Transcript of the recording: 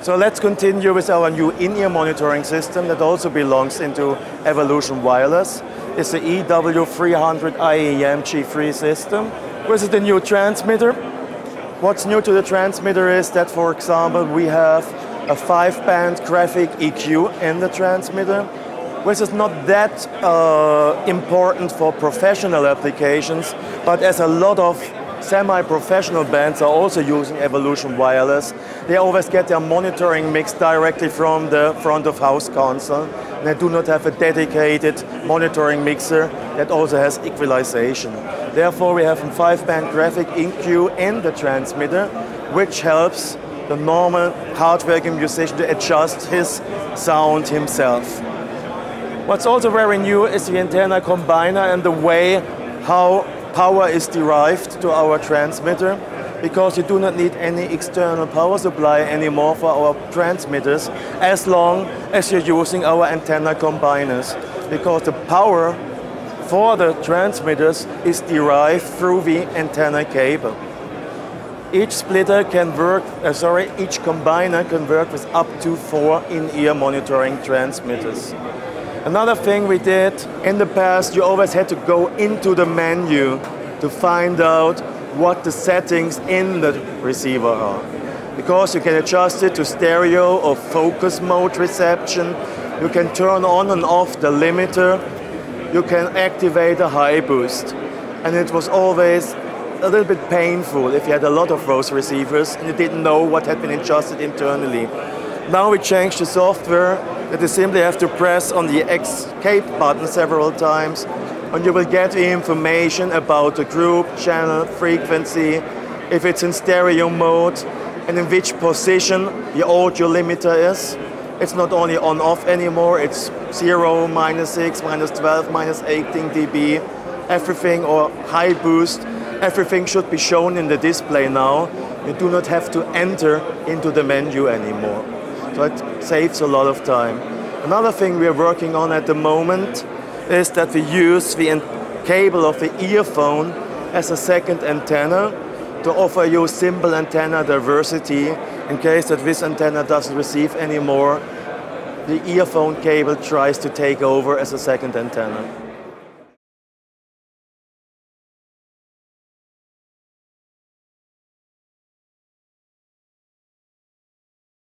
So let's continue with our new in-ear monitoring system that also belongs into Evolution Wireless. It's the EW300 IEM G3 system. This is the new transmitter. What's new to the transmitter is that, for example, we have a 5-band graphic EQ in the transmitter, which is not that important for professional applications, but as a lot of semi-professional bands are also using Evolution Wireless, they always get their monitoring mix directly from the front of house console. And they do not have a dedicated monitoring mixer that also has equalization. Therefore, we have a 5-band graphic EQ in the transmitter, which helps the normal hardworking musician to adjust his sound himself. What's also very new is the antenna combiner and the way how power is derived to our transmitter, because you do not need any external power supply anymore for our transmitters as long as you're using our antenna combiners, because the power for the transmitters is derived through the antenna cable. Each splitter can work, each combiner can work with up to 4 in-ear monitoring transmitters. Another thing we did in the past, you always had to go into the menu to find out what the settings in the receiver are. Because you can adjust it to stereo or focus mode reception, you can turn on and off the limiter, you can activate a high boost. And it was always a little bit painful if you had a lot of those receivers and you didn't know what had been adjusted internally. Now we changed the software that you simply have to press on the escape button several times and you will get the information about the group, channel, frequency, if it's in stereo mode and in which position the audio limiter is. It's not only on-off anymore, it's 0, -6, -12, -18 dB, everything, or high boost. Everything should be shown in the display now. You do not have to enter into the menu anymore. So it saves a lot of time. Another thing we are working on at the moment is that we use the cable of the earphone as a second antenna to offer you simple antenna diversity in case that this antenna doesn't receive anymore. The earphone cable tries to take over as a second antenna.